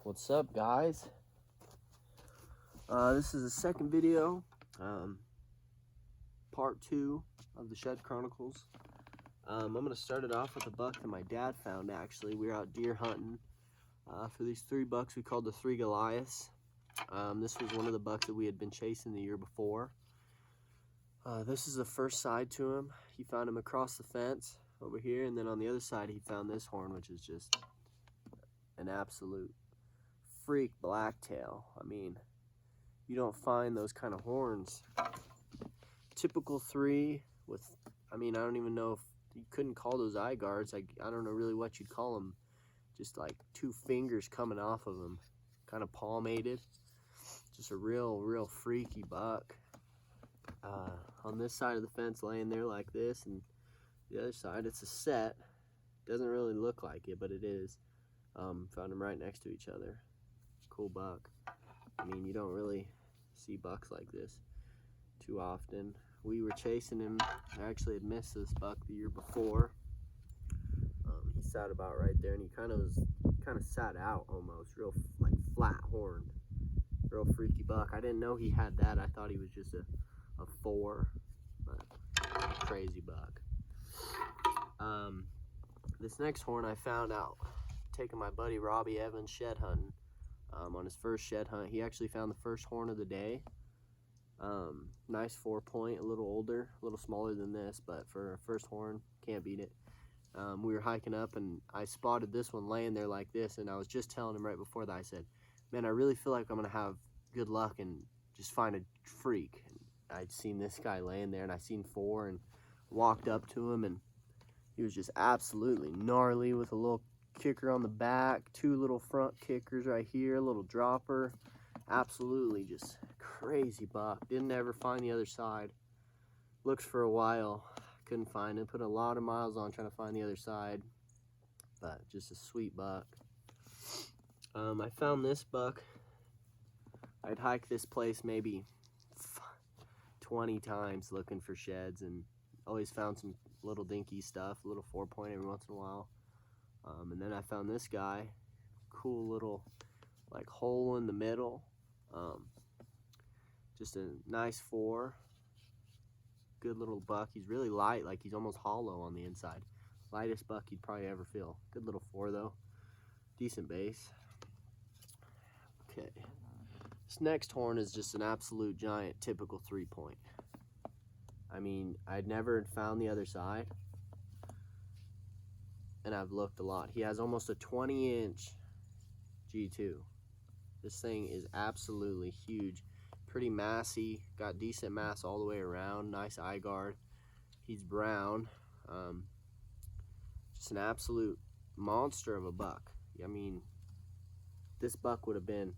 What's up, guys? This is the second video, part 2 of the Shed Chronicles. I'm going to start it off with a buck that my dad found, actually. We were out deer hunting for these 3 bucks we called the 3 Goliaths. This was one of the bucks that we had been chasing the year before. This is the first side to him. He found him across the fence over here, and then on the other side he found this horn, which is just an absolute freak blacktail. I mean, you don't find those kind of horns. Typical 3 with, I mean, I don't even know if you couldn't call those eye guards. I don't know really what you'd call them. Just like 2 fingers coming off of them, kind of palmated. Just a real freaky buck. On this side of the fence, laying there like this, and the other side, it's a set. Doesn't really look like it, but it is. Found them right next to each other. Cool buck. I mean, you don't really see bucks like this too often. We were chasing him. I actually had missed this buck the year before. He sat about right there, and he kind of sat out almost, real like flat horned, real freaky buck. I didn't know he had that. I thought he was just a 4, but crazy buck. This next horn I found out taking my buddy Robbie Evans shed hunting. On his first shed hunt, he actually found the first horn of the day. Nice 4-point, a little older, a little smaller than this, but for a first horn, can't beat it. We were hiking up, and I spotted this one laying there like this, and I was just telling him right before that, I said, man, I really feel like I'm going to have good luck and just find a freak. And I'd seen this guy laying there, and I seen 4, and walked up to him, and he was just absolutely gnarly with a little kicker on the back, 2 little front kickers right here, a little dropper. Absolutely just crazy buck. Didn't ever find the other side. Looked for a while, couldn't find it. Put a lot of miles on trying to find the other side, but just a sweet buck. I found this buck. I'd hiked this place maybe 20 times looking for sheds, and always found some little dinky stuff, a little 4-point every once in a while. And then I found this guy, cool little like hole in the middle. Just a nice 4. Good little buck. He's really light, like he's almost hollow on the inside. Lightest buck you'd probably ever feel. Good little 4 though. Decent base. Okay. This next horn is just an absolute giant, typical 3-point. I mean, I'd never found the other side, and I've looked a lot. He has almost a 20-inch G2. This thing is absolutely huge. Pretty massy, got decent mass all the way around. Nice eye guard. He's brown. Just an absolute monster of a buck. I mean, this buck would have been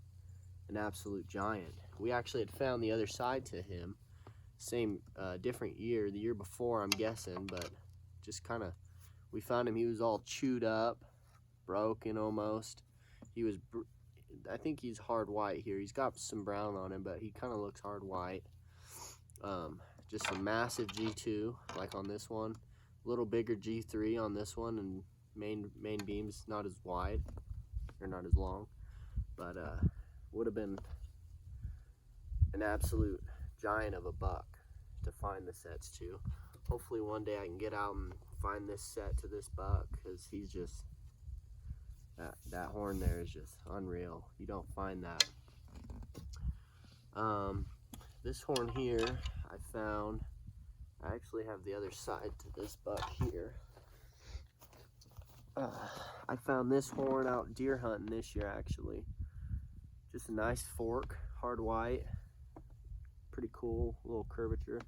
an absolute giant. We actually had found the other side to him. Same, different year. The year before, I'm guessing, but just kind of, we found him. He was all chewed up, broken almost. He was, I think he's hard white here. He's got some brown on him, but he kind of looks hard white. Just a massive G2, like on this one. A little bigger G3 on this one, and main beam's not as wide, or not as long. But would have been an absolute giant of a buck to find the sets to. Hopefully one day I can get out and find this set to this buck, because he's just, that horn there is just unreal. You don't find that. This horn here I found. I actually have the other side to this buck here. I found this horn out deer hunting this year, actually. Just a nice fork, hard white, pretty cool, little curvature.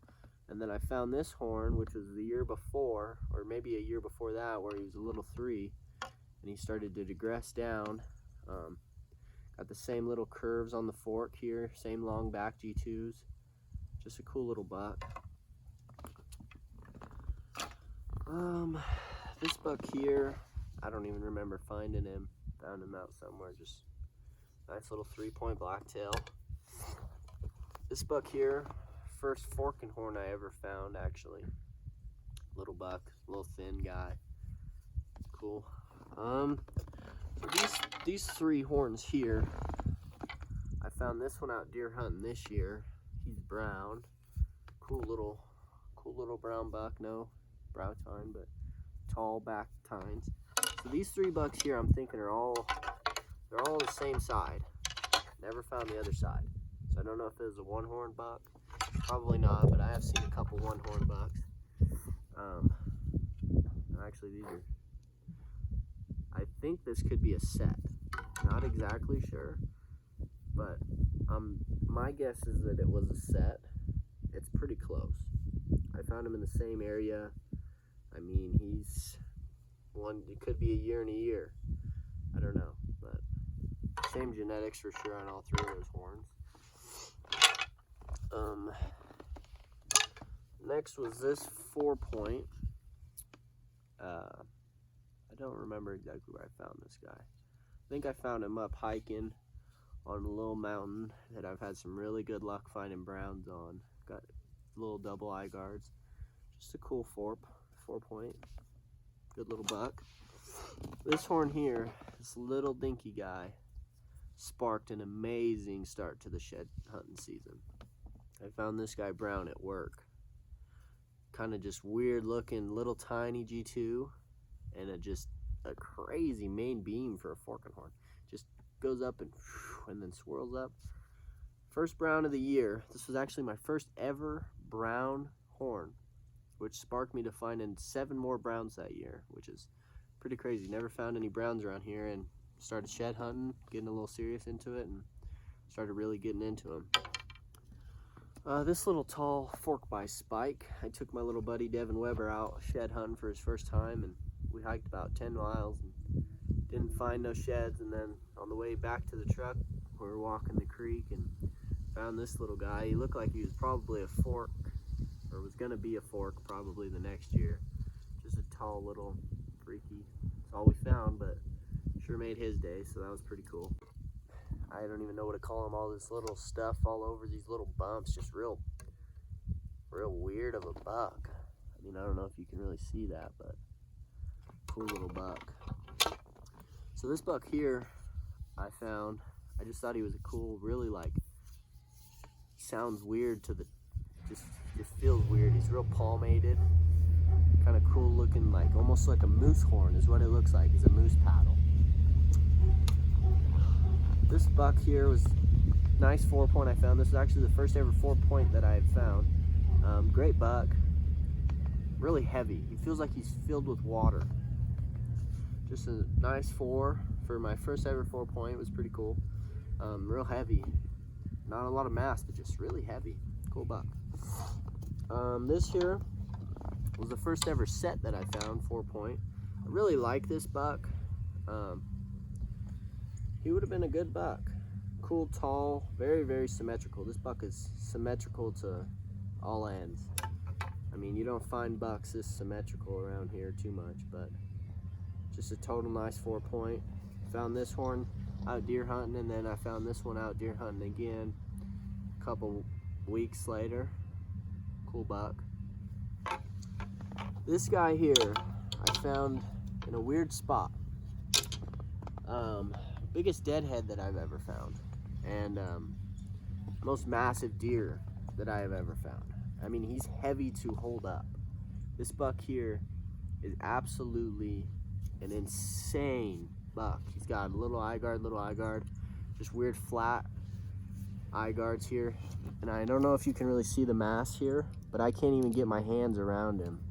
And then I found this horn, which was the year before, or maybe a year before that, where he was a little 3, and he started to digress down. Got the same little curves on the fork here, same long back G2s. Just a cool little buck. This buck here, I don't even remember finding him. Found him out somewhere, just nice little 3-point blacktail. This buck here, first forking horn I ever found, actually. Little buck, little thin guy. Cool. these three horns here, I found this one out deer hunting this year. He's brown, cool little brown buck. No brow tine, but tall back tines. So these three bucks here, I'm thinking they're all the same side. Never found the other side, so I don't know if it was a one-horn buck. Probably not, but I have seen a couple one-horn bucks. Actually, these are, I think this could be a set. Not exactly sure, but my guess is that it was a set. It's pretty close. I found him in the same area. I mean, he's one, it could be a year and a year. I don't know, but same genetics for sure on all three of those horns. Next was this 4-point. I don't remember exactly where I found this guy. I think I found him up hiking on a little mountain that I've had some really good luck finding browns on. Got little double eye guards. Just a cool 4-point. Good little buck. This horn here, this little dinky guy, sparked an amazing start to the shed hunting season. I found this guy brown at work. Kind of just weird looking little tiny G2 and a crazy main beam for a forking horn. Just goes up and then swirls up. First brown of the year. This was actually my first ever brown horn, which sparked me to finding 7 more browns that year, which is pretty crazy. Never found any browns around here, and started shed hunting, getting a little serious into it, and started really getting into them. This little tall fork by spike, I took my little buddy Devin Weber out shed hunting for his first time, and we hiked about 10 miles and didn't find no sheds. And then on the way back to the truck, we were walking the creek and found this little guy. He looked like he was probably a fork, or was gonna be a fork probably the next year. Just a tall little freaky. That's all we found, but sure made his day, so that was pretty cool. I don't even know what to call them, all this little stuff all over these little bumps, just real weird of a buck. I mean, I don't know if you can really see that, but cool little buck. So this buck here, I found, I just thought he was a cool, really like, sounds weird to the, just feels weird. He's real palmated, kind of cool looking, like almost like a moose horn is what it looks like. He's a moose paddle. This buck here was nice 4-point I found. This is actually the first ever 4-point that I had found. Great buck, really heavy. He feels like he's filled with water. Just a nice 4 for my first ever 4-point. It was pretty cool. Real heavy. Not a lot of mass, but just really heavy. Cool buck. This here was the first ever set that I found, 4-point. I really like this buck. He would have been a good buck. Cool, tall, very, very symmetrical. This buck is symmetrical to all ends. I mean, you don't find bucks this symmetrical around here too much, but just a total nice 4-point. Found this horn out deer hunting, and then I found this one out deer hunting again a couple weeks later. Cool buck. This guy here I found in a weird spot. Biggest deadhead that I've ever found, and most massive deer that I have ever found. I mean, he's heavy to hold up. This buck here is absolutely an insane buck. He's got a little eye guard, just weird flat eye guards here, and I don't know if you can really see the mass here, but I can't even get my hands around him.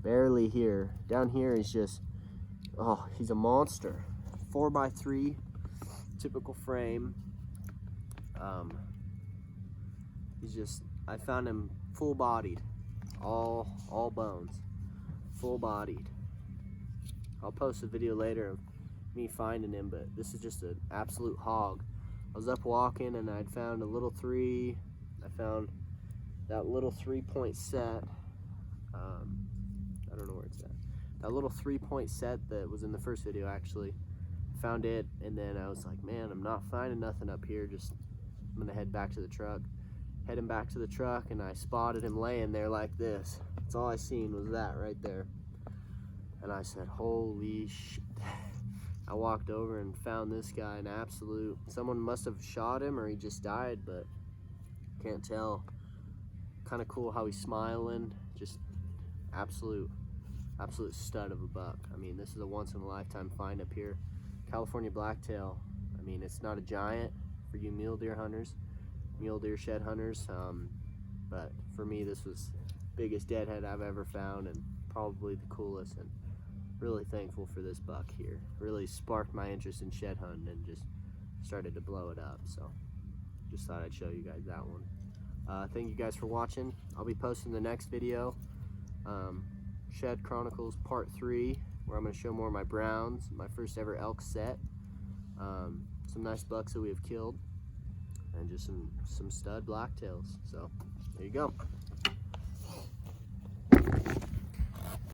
Barely here. Down here is just, oh, he's a monster. 4x3 typical frame. He's just, I found him full bodied, all bones, full bodied. I'll post a video later of me finding him, but this is just an absolute hog. I was up walking and I'd found a little 3. I found that little 3-point set. I don't know where it's at. That little 3-point set that was in the first video, actually. Found it, and then I was like, man, I'm not finding nothing up here. I'm gonna head back to the truck. Heading back to the truck, and I spotted him laying there like this. That's all I seen was that right there. And I said, holy shit. I walked over and found this guy an absolute, someone must have shot him or he just died, but can't tell. Kind of cool how he's smiling. Just absolute stud of a buck. I mean, this is a once in a lifetime find up here. California blacktail. I mean, it's not a giant for you mule deer hunters, mule deer shed hunters, but for me this was biggest deadhead I've ever found and probably the coolest, and really thankful for this buck here. Really sparked my interest in shed hunting and just started to blow it up. So just thought I'd show you guys that one. Thank you guys for watching. I'll be posting the next video, Shed Chronicles Part 3, where I'm going to show more of my browns, my first ever elk set, some nice bucks that we have killed, and just some stud blacktails. So there you go.